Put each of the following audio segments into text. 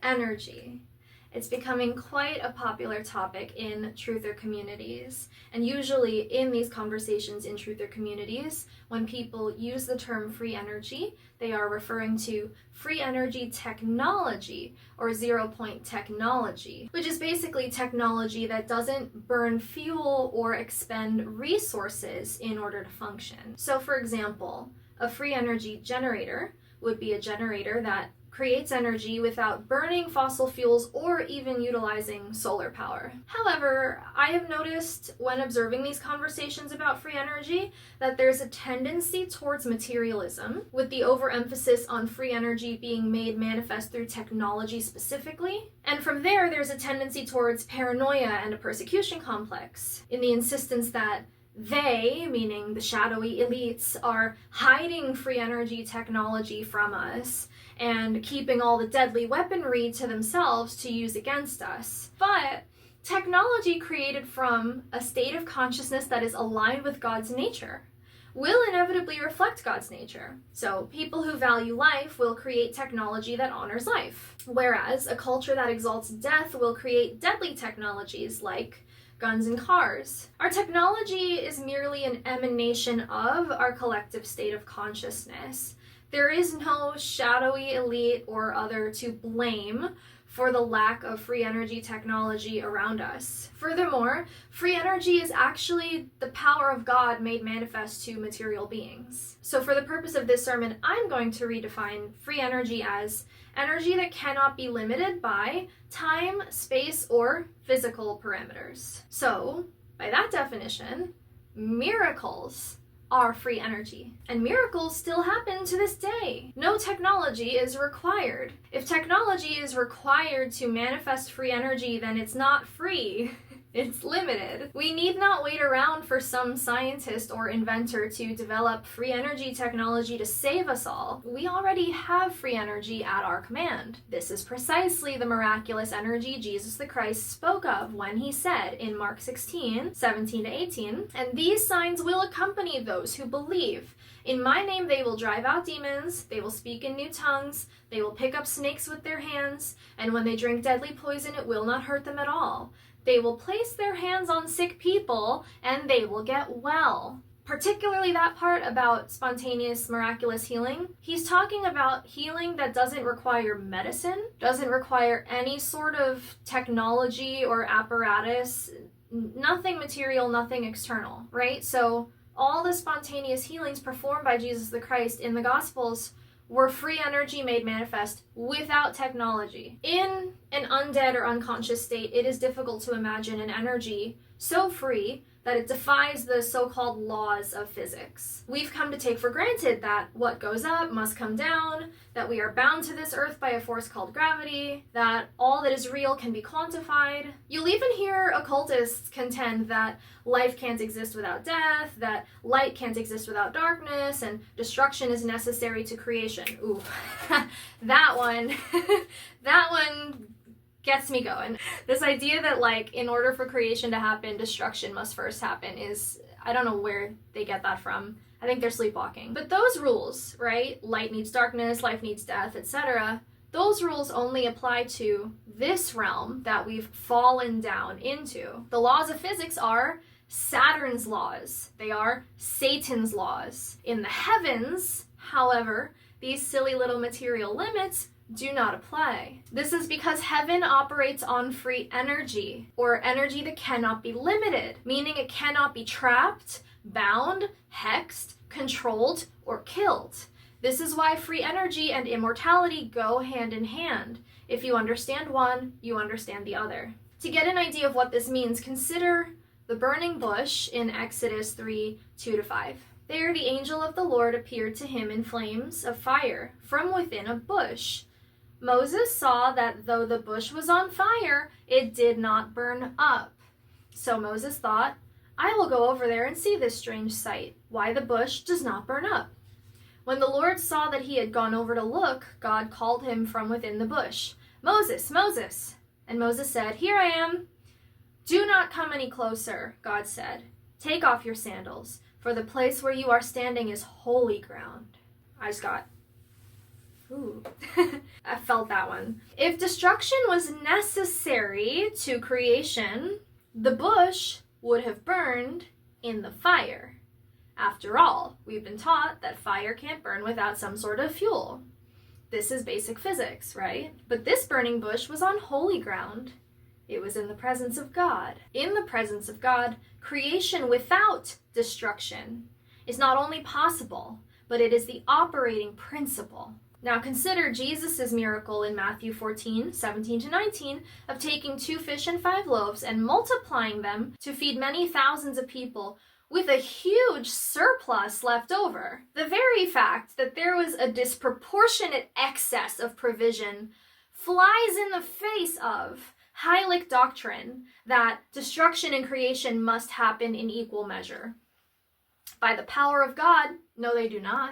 energy. It's becoming quite a popular topic in truther communities. And usually in these conversations in truther communities, when people use the term free energy, they are referring to free energy technology or 0-point technology, which is basically technology that doesn't burn fuel or expend resources in order to function. So for example, a free energy generator would be a generator that creates energy without burning fossil fuels or even utilizing solar power. However, I have noticed when observing these conversations about free energy that there's a tendency towards materialism, with the overemphasis on free energy being made manifest through technology specifically. And from there, there's a tendency towards paranoia and a persecution complex, in the insistence that they, meaning the shadowy elites, are hiding free energy technology from us and keeping all the deadly weaponry to themselves to use against us. But technology created from a state of consciousness that is aligned with God's nature will inevitably reflect God's nature. So people who value life will create technology that honors life, whereas a culture that exalts death will create deadly technologies like guns and cars. Our technology is merely an emanation of our collective state of consciousness. There is no shadowy elite or other to blame for the lack of free energy technology around us. Furthermore, free energy is actually the power of God made manifest to material beings. So for the purpose of this sermon, I'm going to redefine free energy as energy that cannot be limited by time, space, or physical parameters. So, by that definition, miracles are free energy. And miracles still happen to this day. No technology is required. If technology is required to manifest free energy, then it's not free. It's limited. We need not wait around for some scientist or inventor to develop free energy technology to save us all. We already have free energy at our command. This is precisely the miraculous energy Jesus the Christ spoke of when he said in Mark 16:17-18, "And these signs will accompany those who believe. In my name they will drive out demons, they will speak in new tongues, they will pick up snakes with their hands, and when they drink deadly poison it will not hurt them at all. They will place their hands on sick people and they will get well." Particularly that part about spontaneous miraculous healing. He's talking about healing that doesn't require medicine, doesn't require any sort of technology or apparatus, nothing material, nothing external, right? So all the spontaneous healings performed by Jesus the Christ in the Gospels were free energy made manifest without technology. In an undead or unconscious state, it is difficult to imagine an energy so free that it defies the so-called laws of physics. We've come to take for granted that what goes up must come down, that we are bound to this earth by a force called gravity, that all that is real can be quantified. You'll even hear occultists contend that life can't exist without death, that light can't exist without darkness, and destruction is necessary to creation. Ooh, that one gets me going. This idea that, like, in order for creation to happen, destruction must first happen is, I don't know where they get that from. I think they're sleepwalking. But those rules, right? Light needs darkness, life needs death, etc. Those rules only apply to this realm that we've fallen down into. The laws of physics are Saturn's laws. They are Satan's laws. In the heavens, however, these silly little material limits do not apply. This is because heaven operates on free energy, or energy that cannot be limited, meaning it cannot be trapped, bound, hexed, controlled, or killed. This is why free energy and immortality go hand in hand. If you understand one, you understand the other. To get an idea of what this means, consider the burning bush in Exodus 3:2-5. There the angel of the Lord appeared to him in flames of fire from within a bush. Moses saw that though the bush was on fire, it did not burn up. So Moses thought, "I will go over there and see this strange sight, why the bush does not burn up." When the Lord saw that he had gone over to look, God called him from within the bush, "Moses, Moses!" And Moses said, "Here I am." "Do not come any closer," God said. "Take off your sandals, for the place where you are standing is holy ground." I just got Ooh, I felt that one. If destruction was necessary to creation, the bush would have burned in the fire. After all, we've been taught that fire can't burn without some sort of fuel. This is basic physics, right? But this burning bush was on holy ground. It was in the presence of God. In the presence of God, creation without destruction is not only possible, but it is the operating principle. Now consider Jesus' miracle in Matthew 14, 17 to 19, of taking 2 fish and 5 loaves and multiplying them to feed many thousands of people with a huge surplus left over. The very fact that there was a disproportionate excess of provision flies in the face of Heilig doctrine that destruction and creation must happen in equal measure. By the power of God, no, they do not.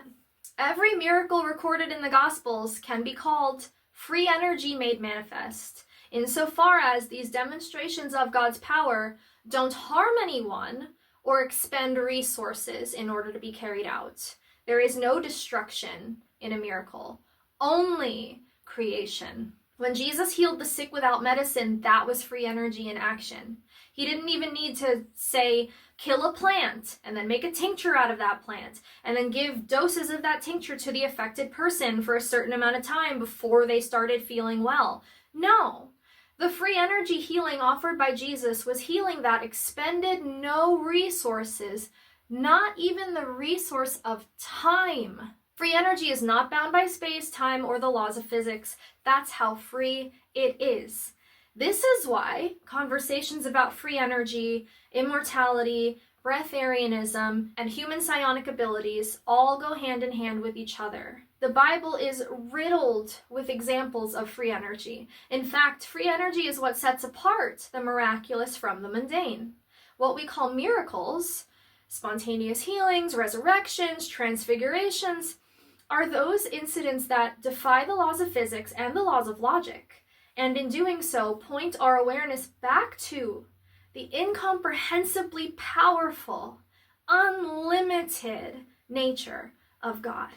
Every miracle recorded in the Gospels can be called free energy made manifest, insofar as these demonstrations of God's power don't harm anyone or expend resources in order to be carried out. There is no destruction in a miracle, only creation. When Jesus healed the sick without medicine, that was free energy in action. He didn't even need to say, kill a plant and then make a tincture out of that plant and then give doses of that tincture to the affected person for a certain amount of time before they started feeling well. No. The free energy healing offered by Jesus was healing that expended no resources, not even the resource of time. Free energy is not bound by space, time, or the laws of physics. That's how free it is. This is why conversations about free energy, immortality, breatharianism, and human psionic abilities all go hand in hand with each other. The Bible is riddled with examples of free energy. In fact, free energy is what sets apart the miraculous from the mundane. What we call miracles, spontaneous healings, resurrections, transfigurations, are those incidents that defy the laws of physics and the laws of logic, and in doing so, point our awareness back to the incomprehensibly powerful, unlimited nature of God.